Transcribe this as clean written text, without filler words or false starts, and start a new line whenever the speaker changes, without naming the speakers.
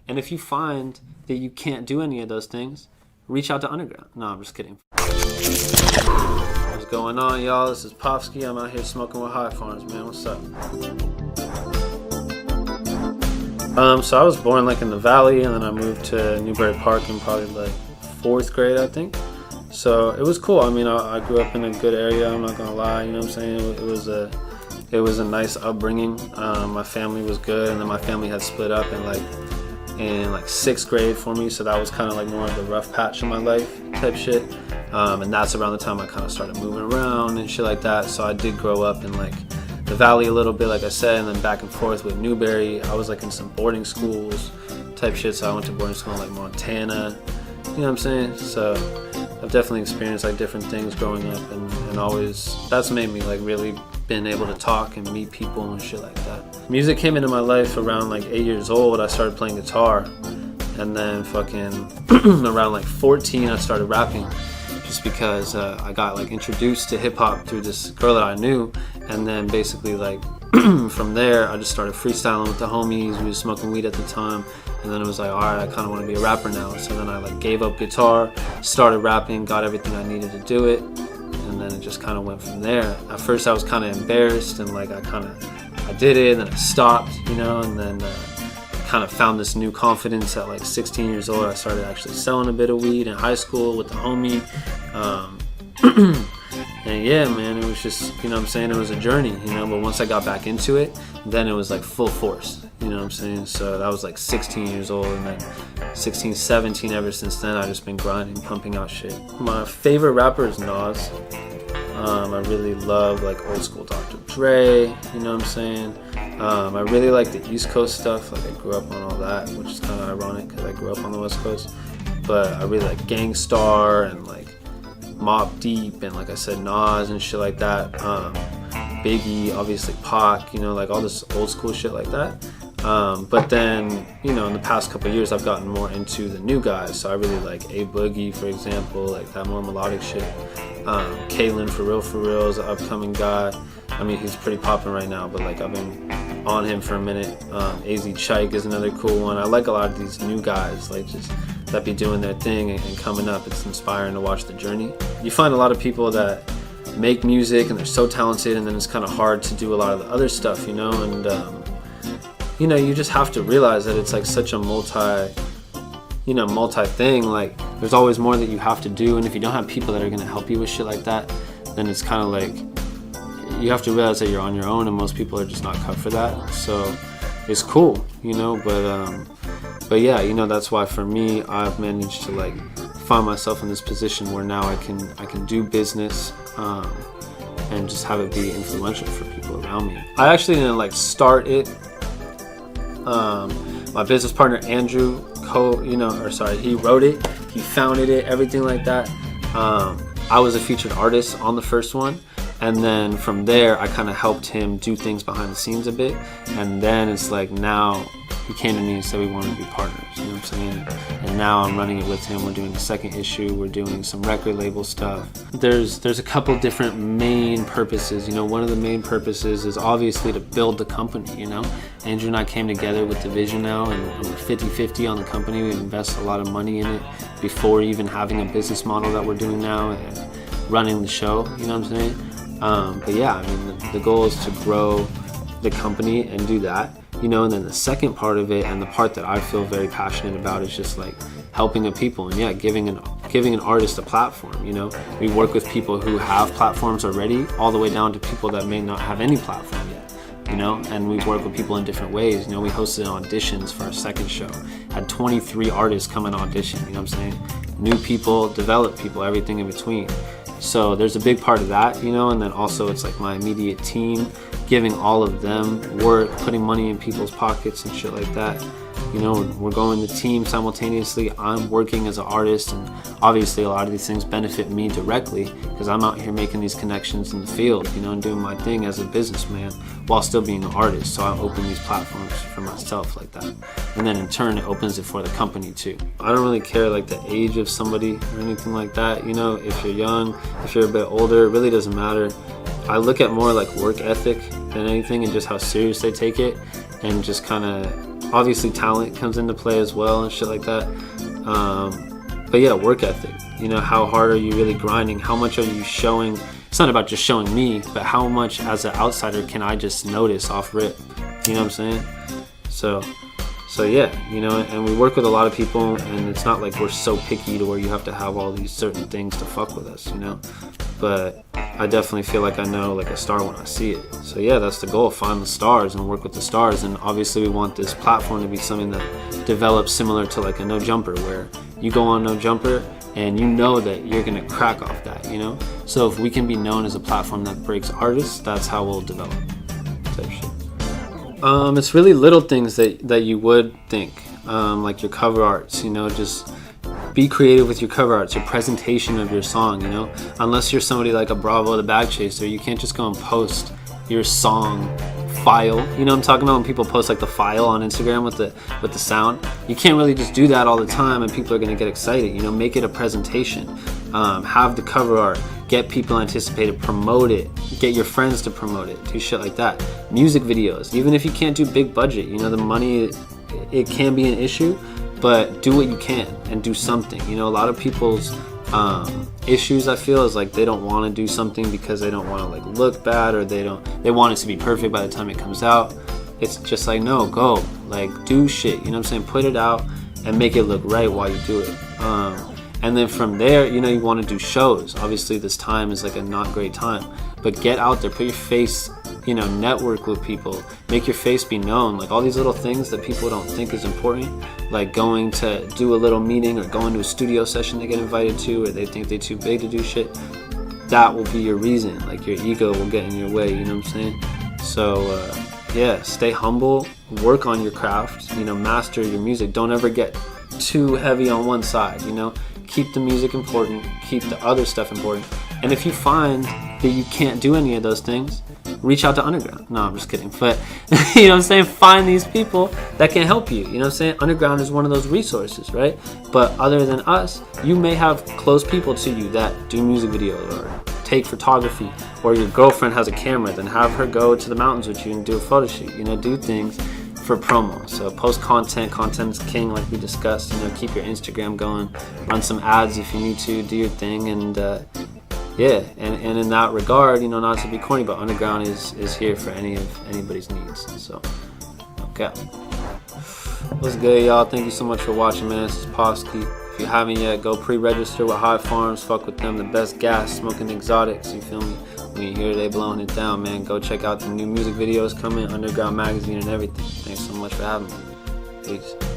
And if you find that you can't do any of those things, reach out to underground. No, I'm just kidding. What's going on, y'all? This is Pofsky. I'm out here smoking with High Farms, man. What's up? So I was born like in the Valley, and then I moved to Newbury Park in probably like 4th grade, I think. So it was cool. I mean, I grew up in a good area. I'm not gonna lie. You know what I'm saying? It was a nice upbringing. My family was good, and then my family had split up in 6th grade for me. So that was kind of like more of the rough patch of my life type shit. And that's around the time I kind of started moving around and shit like that. So I did grow up in like the Valley a little bit, like I said, and then back and forth with Newbury. I was like in some boarding schools type shit. So I went to boarding school in like Montana. You know what I'm saying? So I've definitely experienced like different things growing up, and always that's made me like really been able to talk and meet people and shit like that. Music came into my life around like 8 years old. I started playing guitar, and then fucking around like 14 I started rapping, just because I got like introduced to hip hop through this girl that I knew, and then basically like from there I just started freestyling with the homies. We was smoking weed at the time, and then it was like, all right, I kind of want to be a rapper now. So then I like gave up guitar, started rapping, got everything I needed to do it, and then it just kind of went from there. At first I was kind of embarrassed, and like I did it, and then I stopped, you know, and then kind of found this new confidence at like 16 years old. I started actually selling a bit of weed in high school with the homie. And yeah, man, it was just, you know what I'm saying, it was a journey, you know, but once I got back into it, then it was like full force, you know what I'm saying? So that was like 16 years old, and then 16, 17, ever since then, I've just been grinding, pumping out shit. My favorite rapper is Nas. I really love like old school Dr. Dre, you know what I'm saying? I really like the East Coast stuff, like I grew up on all that, which is kind of ironic because I grew up on the West Coast. But I really like Gangstar and like Mobb Deep, and like I said, Nas and shit like that. Biggie, obviously Pac, you know, like all this old school shit like that. But then, you know, in the past couple of years, I've gotten more into the new guys. So I really like A Boogie, for example, like that more melodic shit. Kalen For Real is an upcoming guy. I mean, he's pretty popping right now, but like I've been on him for a minute. AZ Chike is another cool one. I like a lot of these new guys, like just that be doing their thing and coming up. It's inspiring to watch the journey. You find a lot of people that make music and they're so talented, and then it's kind of hard to do a lot of the other stuff, you know, and you know, you just have to realize that it's like such a multi thing. Like there's always more that you have to do, and if you don't have people that are going to help you with shit like that, then it's kind of like you have to realize that you're on your own, and most people are just not cut for that. So it's cool, you know, but yeah, you know, that's why for me, I've managed to like find myself in this position where now I can do business and just have it be influential for people around me. I actually didn't like start it. My business partner Andrew he wrote it, he founded it, everything like that. I was a featured artist on the first one, and then from there I kind of helped him do things behind the scenes a bit, and then it's like now he came to me and said we wanted to be partners, you know what I'm saying? And now I'm running it with him. We're doing the second issue, we're doing some record label stuff. There's a couple different main purposes, you know. One of the main purposes is obviously to build the company, you know. Andrew and I came together with the vision now, and we're 50-50 on the company. We invest a lot of money in it before even having a business model that we're doing now and running the show, you know what I'm saying? But yeah, I mean, the goal is to grow the company and do that, you know. And then the second part of it, and the part that I feel very passionate about, is just like helping the people, and yeah, giving an artist a platform, you know. We work with people who have platforms already, all the way down to people that may not have any platform yet, you know. And we work with people in different ways, you know. We hosted auditions for our second show, had 23 artists come and audition, you know what I'm saying? New people, developed people, everything in between. So there's a big part of that, you know. And then also it's like my immediate team, giving all of them work, putting money in people's pockets and shit like that. You know, we're going the team simultaneously. I'm working as an artist, and obviously a lot of these things benefit me directly because I'm out here making these connections in the field, you know, and doing my thing as a businessman while still being an artist. So I open these platforms for myself like that, and then in turn it opens it for the company too. I don't really care like the age of somebody or anything like that, you know. If you're young, if you're a bit older, it really doesn't matter. I look at more like work ethic than anything, and just how serious they take it, and just kind of Obviously talent comes into play as well and shit like that. But yeah, work ethic. You know, how hard are you really grinding? How much are you showing? It's not about just showing me, but how much as an outsider can I just notice off rip? You know what I'm saying? So yeah, you know, and we work with a lot of people, and it's not like we're so picky to where you have to have all these certain things to fuck with us, you know. But I definitely feel like I know like a star when I see it. So yeah, that's the goal, find the stars and work with the stars. And obviously we want this platform to be something that develops similar to like a No Jumper, where you go on No Jumper and you know that you're gonna crack off that, you know. So if we can be known as a platform that breaks artists, that's how we'll develop type shit. It's really little things that you would think, like your cover arts, you know. Just be creative with your cover arts, your presentation of your song, you know. Unless you're somebody like a Bravo the Bag Chaser, you can't just go and post your song file. You know what I'm talking about, when people post like the file on Instagram with the sound. You can't really just do that all the time and people are gonna get excited, you know. Make it a presentation. Have the cover art, get people anticipated, promote it, get your friends to promote it, do shit like that. Music videos, even if you can't do big budget, you know, the money, it can be an issue, but do what you can and do something. You know, a lot of people's issues, I feel, is like they don't want to do something because they don't want to like look bad, or they want it to be perfect by the time it comes out. It's just like, no, go, like, do shit, you know what I'm saying? Put it out and make it look right while you do it. And then from there, you know, you want to do shows. Obviously this time is like a not great time, but get out there, put your face, you know, network with people, make your face be known. Like all these little things that people don't think is important, like going to do a little meeting or going to a studio session they get invited to, or they think they're too big to do shit. That will be your reason. Like your ego will get in your way, you know what I'm saying? So yeah, stay humble, work on your craft, you know, master your music. Don't ever get too heavy on one side, you know. Keep the music important, keep the other stuff important. And if you find that you can't do any of those things, reach out to Underground. No, I'm just kidding. But, you know what I'm saying? Find these people that can help you. You know what I'm saying? Underground is one of those resources, right? But other than us, you may have close people to you that do music videos or take photography, or your girlfriend has a camera, then have her go to the mountains with you and do a photo shoot. You know, do things for promo. So post content is king, like we discussed. You know, keep your Instagram going, run some ads if you need to, do your thing. And yeah, and in that regard, you know, not to be corny, but Underground is here for anybody's needs. So okay, what's good, y'all? Thank you so much for watching, man. This is Pofsky. If you haven't yet, go pre-register with High Farms. Fuck with them, the best gas smoking exotics, you feel me? When you hear they blowing it down, man, go check out the new music videos coming, Underground magazine and everything. Thanks so much for having me. Peace.